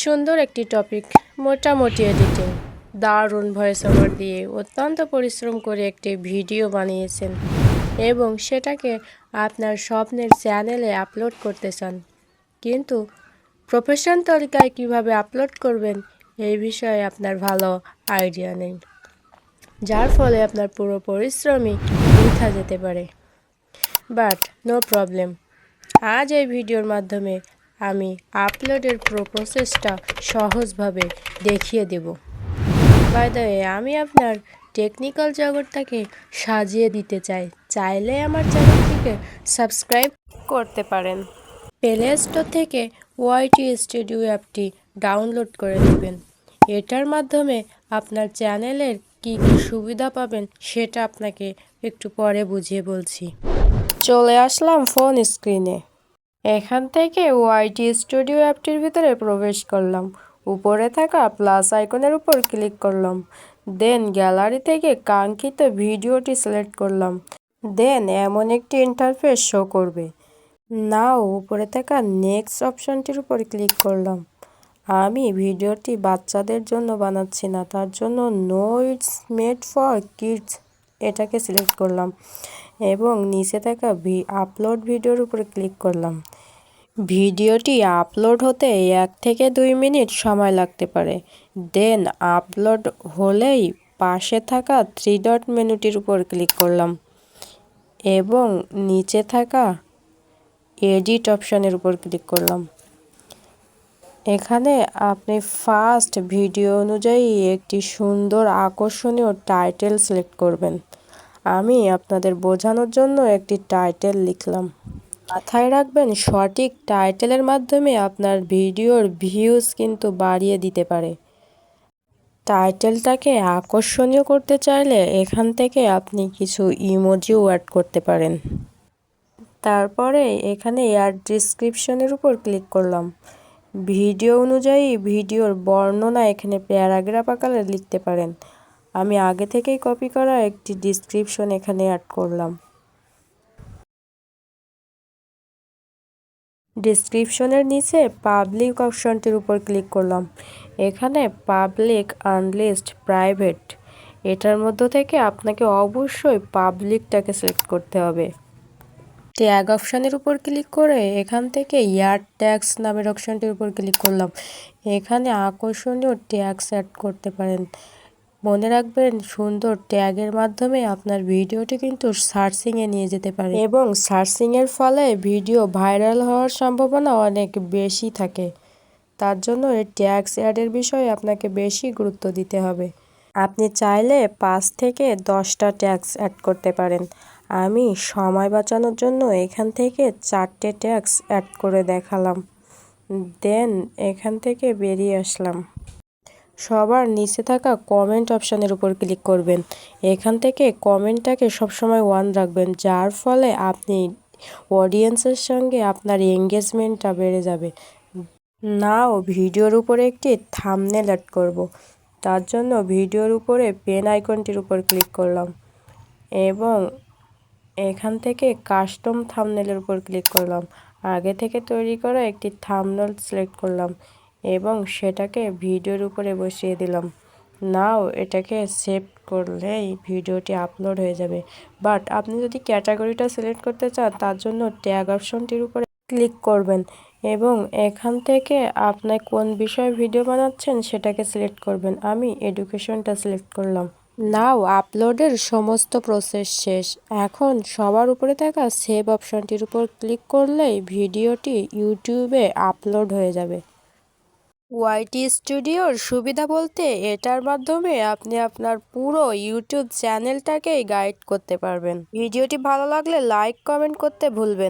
সুন্দর একটি টপিক, মোটামুটি এডিটিং। দারুণ ভয়েস ওভার দিয়ে অত্যন্ত পরিশ্রম করে একটি ভিডিও বানিয়েছেন এবং সেটাকে আপনার স্বপ্নের চ্যানেলে আপলোড করতে চান, কিন্তু প্রফেশনাল তরিকায় কিভাবে আপলোড করবেন এই বিষয়ে আপনার ভালো আইডিয়া নেই, যার ফলে আপনার পুরো পরিশ্রমই বৃথা যেতে পারে। বাট নো প্রবলেম, আজ এই ভিডিওর মাধ্যমে আমি আপলোডের পুরো প্রসেসটা সহজভাবে দেখিয়ে দেব। বাই দ্য ওয়ে, আমি আপনার টেকনিক্যাল জগৎটাকে সাজিয়ে দিতে চাইলে আমার চ্যানেলটিকে সাবস্ক্রাইব করতে পারেন। প্লে স্টোর থেকে ওয়াইটি স্টুডিও অ্যাপটি ডাউনলোড করে নেবেন। এটার মাধ্যমে আপনার চ্যানেলের কী কী সুবিধা পাবেন সেটা আপনাকে একটু পরে বুঝিয়ে বলছি। চলে আসলাম ফোন স্ক্রিনে। এখান থেকে ওয়াইটি স্টুডিও অ্যাপটির ভিতরে প্রবেশ করলাম। উপরে থাকা প্লাস আইকনের উপর ক্লিক করলাম। দেন গ্যালারি থেকে কাঙ্ক্ষিত ভিডিওটি সিলেক্ট করলাম। দেন এমন একটি ইন্টারফেস শো করবে। নাও উপরে থাকা নেক্সট অপশনটির উপর ক্লিক করলাম। আমি ভিডিওটি বাচ্চাদের জন্য বানাচ্ছি না, তার জন্য no it's made for kids এটাকে সিলেক্ট করলাম এবং নিচে থাকা আপলোড ভিডিওর উপর ক্লিক করলাম। ভিডিওটি আপলোড হতে 1 থেকে 2 মিনিট সময় লাগতে পারে। দেন আপলোড হলেই পাশে থাকা 3 ডট মেনুটির উপর ক্লিক করলাম এবং নিচে থাকা এডিট অপশানের উপর ক্লিক করলাম। এখানে আপনি ফার্স্ট ভিডিও অনুযায়ী একটি সুন্দর আকর্ষণীয় টাইটেল সিলেক্ট করবেন। আমি আপনাদের বোঝানোর জন্য একটি টাইটেল লিখলাম। মাথায় রাখবেন, সঠিক টাইটেলের মাধ্যমে আপনার ভিডিওর ভিউজ কিন্তু বাড়িয়ে দিতে পারে। টাইটেলটাকে আকর্ষণীয় করতে চাইলে এখান থেকে আপনি কিছু ইমোজিও অ্যাড করতে পারেন। তারপরে এখানে অ্যাড ডিসক্রিপশনের উপর ক্লিক করলাম। ভিডিও অনুযায়ী ভিডিওর বর্ণনা এখানে প্যারাগ্রাফ আকারে লিখতে পারেন। আমি আগে থেকেই কপি করা একটি ডিসক্রিপশন এখানে অ্যাড করলাম। ডিসক্রিপশনের নিচে পাবলিক অপশনটির উপর ক্লিক করলাম। এখানে পাবলিক, আনলিস্ট, প্রাইভেট এটার মধ্য থেকে আপনাকে অবশ্যই পাবলিকটাকে সিলেক্ট করতে হবে। ট্যাগ অপশানের উপর ক্লিক করে এখান থেকে অ্যাড ট্যাগস নামের অপশানটির উপর ক্লিক করলাম। এখানে আকর্ষণীয় ট্যাগস অ্যাড করতে পারেন। মনে রাখবেন, সুন্দর ট্যাগের মাধ্যমে আপনার ভিডিওটি কিন্তু সার্চিংয়ে নিয়ে যেতে পারে এবং সার্চিংয়ের ফলে ভিডিও ভাইরাল হওয়ার সম্ভাবনা অনেক বেশি থাকে। তার জন্য এই ট্যাগস অ্যাডের বিষয়ে আপনাকে বেশি গুরুত্ব দিতে হবে। আপনি চাইলে 5 থেকে 10টা ট্যাগস অ্যাড করতে পারেন। আমি সময় বাঁচানোর জন্য এখান থেকে 4টে ট্যাগস অ্যাড করে দেখালাম। দেন এখান থেকে বেরিয়ে আসলাম। সবার নিচে থাকা কমেন্ট অপশানের উপর ক্লিক করবেন। এখান থেকে কমেন্টটাকে সবসময় অন রাখবেন, যার ফলে আপনি অডিয়েন্সের সঙ্গে আপনার এঙ্গেজমেন্টটা বেড়ে যাবে। নাও ভিডিওর উপরে একটি থাম্বনেল অ্যাড করব। তার জন্য ভিডিওর উপরে পেন আইকনটির উপর ক্লিক করলাম এবং এখান থেকে কাস্টম থাম্বনেলের উপর ক্লিক করলাম। আগে থেকে তৈরি করা একটি থাম্বনেল সিলেক্ট করলাম এবং সেটাকে ভিডিওর উপরে বসিয়ে দিলাম। নাও এটাকে সেভ করলেই ভিডিওটি আপলোড হয়ে যাবে। বাট আপনি যদি ক্যাটাগরিটা সিলেক্ট করতে চান, তার জন্য ট্যাগ অপশনটির উপরে ক্লিক করবেন এবং এখান থেকে আপনি কোন বিষয়ে ভিডিও বানাচ্ছেন সেটাকে সিলেক্ট করবেন। আমি এডুকেশনটা সিলেক্ট করলাম। নাও আপলোডের সমস্ত প্রসেস শেষ। এখন সবার উপরে থাকা সেভ অপশনটির উপর ক্লিক করলেই ভিডিওটি ইউটিউবে আপলোড হয়ে যাবে। ওয়াইটি স্টুডিওর সুবিধা বলতে এটার মাধ্যমে আপনি আপনার পুরো ইউটিউব চ্যানেলটাকেই গাইড করতে পারবেন। ভিডিওটি ভালো লাগলে লাইক, কমেন্ট করতে ভুলবেন।